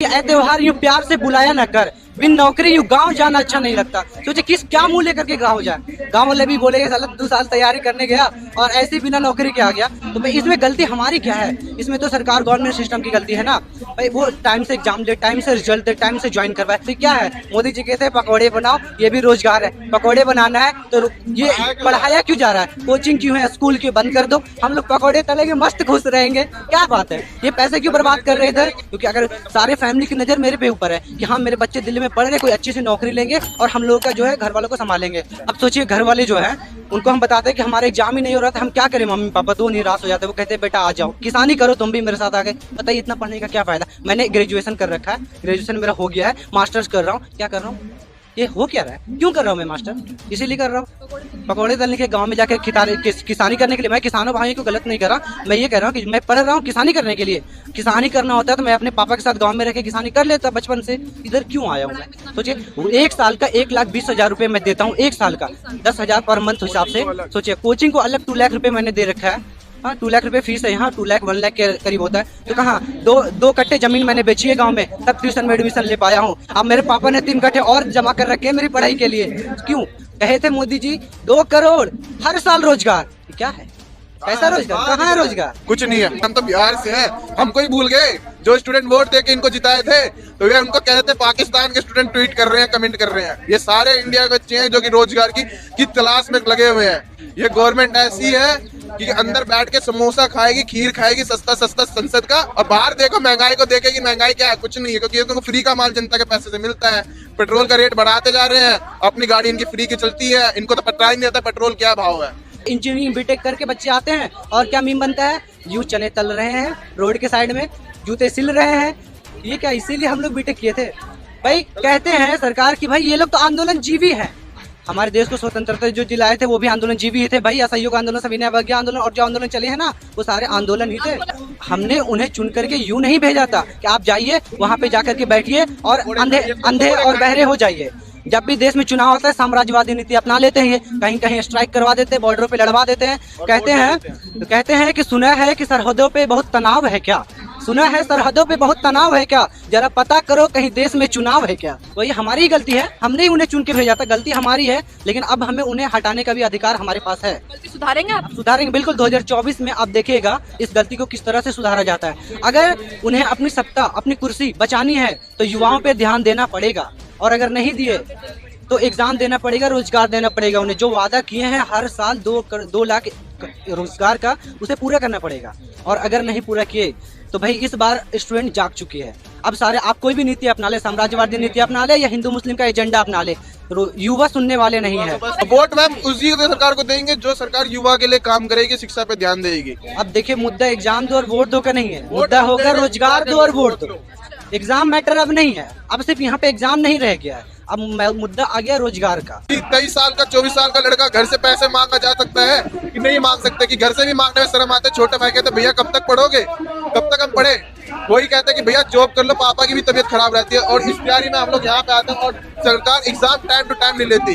त्योहार यूँ प्यार से बुलाया न कर, बिन नौकरी यूँ गांव जाना अच्छा नहीं लगता। सोचे किस क्या मुंह लेकर के गांव जाए, गांव वाले भी बोलेंगे साला 2 साल तैयारी करने गया और ऐसे बिना नौकरी के आ गया। तो भाई इसमें गलती हमारी क्या है? इसमें तो सरकार गवर्नमेंट सिस्टम की गलती है ना भाई। वो टाइम से एग्जाम दे, टाइम से रिजल्ट दे, टाइम से ज्वाइन करवाए। तो क्या है, मोदी जी कहते हैं पकौड़े बनाओ, ये भी रोजगार है। पकौड़े बनाना है तो ये पढ़ाया क्यों जा रहा है? कोचिंग क्यों है? स्कूल क्यों बंद कर दो, हम लोग पकौड़े तलेंगे, मस्त खुश रहेंगे। क्या बात है, ये पैसे क्यों बर्बाद कर रहे हैं इधर? क्योंकि अगर सारे फैमिली की नजर मेरे पे ऊपर है कि हाँ मेरे बच्चे दिल्ली में पढ़ रहे, कोई अच्छी सी नौकरी लेंगे और हम लोगों का जो है घर वालों को संभालेंगे। अब सोचिए घर वाले जो है उनको हम बताते हैं कि हमारा एग्जाम ही नहीं हो रहा था, हम क्या करें? मम्मी पापा तो निराश हो जाते हैं। वो कहते हैं बेटा आ जाओ, किसानी करो तुम भी मेरे साथ आके। बताइए इतना पढ़ने का क्या फायदा? मैंने ग्रेजुएशन कर रखा है, ग्रेजुएशन मेरा हो गया है, मास्टर्स कर रहा हूँ। क्या कर रहा हूँ? ये हो क्या रहा है? क्यों कर रहा हूँ मैं मास्टर? इसीलिए कर रहा हूँ पकौड़े तलने के, गांव में जाके किसानी करने के लिए। मैं किसानों भाइयों को गलत नहीं कर रहा, मैं ये कह रहा हूँ कि मैं पढ़ रहा हूँ किसानी करने के लिए। किसानी करना होता है तो मैं अपने पापा के साथ गांव में रह के किसानी कर लेता बचपन से। इधर क्यों आया हूँ मैं? सोचिए 1 साल का 1,20,000 रुपए मैं देता हूँ, 1 साल का 10,000 पर मंथ हिसाब से। सोचिए कोचिंग को अलग 2 लाख रुपए मैंने दे रखा है। हाँ 2 लाख रुपए फीस है यहाँ, 2 लाख 1 लाख के करीब होता है। तो कहाँ दो कट्टे जमीन मैंने बेची है गांव में, तब ट्यूशन में एडमिशन ले पाया हूँ। अब मेरे पापा ने 3 कट्टे और जमा कर रखे हैं मेरी पढ़ाई के लिए। क्यों? कहे थे मोदी जी 2 करोड़ हर साल रोजगार। क्या है? कैसा रोजगार? कहाँ है रोजगार? कुछ नहीं है। हम तो बिहार से हैं, हमको ही भूल गए। जो स्टूडेंट वोट दे के इनको जिताए थे तो ये उनको कहते पाकिस्तान के स्टूडेंट ट्वीट कर रहे हैं, कमेंट कर रहे हैं। ये सारे इंडिया के बच्चे हैं जो कि रोजगार की तलाश में लगे हुए हैं। ये गवर्नमेंट ऐसी है कि अंदर बैठ के समोसा खाएगी, खीर खाएगी, सस्ता सस्ता संसद का, और बाहर देखो महंगाई को देखेगी। महंगाई क्या है? कुछ नहीं है, क्योंकि इनको फ्री का माल जनता के पैसे से मिलता है। पेट्रोल का रेट बढ़ाते जा रहे हैं, अपनी गाड़ी इनकी फ्री की चलती है, इनको तो पता ही नहीं आता पेट्रोल क्या भाव है। इंजीनियरिंग बीटेक करके बच्चे आते हैं और क्या मीम बनता है? यूं चने तल रहे हैं रोड के साइड में, जूते सिल रहे हैं। ये क्या? इसीलिए हम लोग बीटेक किए थे भाई। कहते हैं सरकार की भाई ये लोग तो आंदोलन जीवी है। हमारे देश को स्वतंत्रता जो दिलाए थे वो भी आंदोलन जीवी ही थे भाई। असहयोग आंदोलन, सविनय अवज्ञा आंदोलन और जो आंदोलन चले हैं ना वो सारे आंदोलन ही थे। हमने उन्हें चुन करके यूं नहीं भेजा था कि आप जाइए वहां पे जाकर के बैठिए और अंधे और बहरे हो जाइए। जब भी देश में चुनाव होता है साम्राज्यवादी नीति अपना लेते हैं, ये कहीं कहीं स्ट्राइक करवा देते हैं, बॉर्डरों पे लड़वा देते हैं। कहते हैं कि सुना है कि सरहदों पे बहुत तनाव है क्या? सुना है सरहदों पे बहुत तनाव है क्या? जरा पता करो कहीं देश में चुनाव है क्या? तो ये हमारी ही गलती है, हमने ही उन्हें चुन के भेजा था, गलती हमारी है। लेकिन अब हमें उन्हें हटाने का भी अधिकार हमारे पास है। गलती सुधारेंगे आप? सुधारेंगे बिल्कुल। 2024 में आप देखिएगा इस गलती को किस तरह से सुधारा जाता है। अगर उन्हें अपनी सत्ता, अपनी कुर्सी बचानी है तो युवाओं पे ध्यान देना पड़ेगा, और अगर नहीं दिए तो एग्जाम देना पड़ेगा, रोजगार देना पड़ेगा। उन्हें जो वादा किए हैं हर साल 2 लाख रोजगार का, उसे पूरा करना पड़ेगा। और अगर नहीं पूरा किए तो भाई इस बार स्टूडेंट जाग चुके हैं। अब सारे आप कोई भी नीति अपना ले, साम्राज्यवादी नीति अपना ले या हिंदू मुस्लिम का एजेंडा अपना ले, युवा सुनने वाले नहीं है। वोट मैम उसी सरकार को देंगे जो सरकार युवा के लिए काम करेगी, शिक्षा पे ध्यान देगी। अब देखिए मुद्दा एग्जाम दो और वोट दो का नहीं है, मुद्दा होगा रोजगार दो और वोट दो। एग्जाम मैटर अब नहीं है, अब सिर्फ यहाँ पे एग्जाम नहीं रह गया है, अब मुद्दा आ गया रोजगार का। 23 साल का 24 साल का लड़का घर से पैसे मांगा जा सकता है कि नहीं मांग सकते? कि घर से भी मांगने में शर्म आते। छोटे भाई कहते भैया कब तक पढ़ोगे, कब तक हम पढ़े? वही कहते कि भैया जॉब कर लो, पापा की भी तबीयत खराब रहती है। और इस तैयारी में हम लोग यहाँ पे आते हैं और सरकार एग्जाम टाइम टू टाइम नहीं लेती।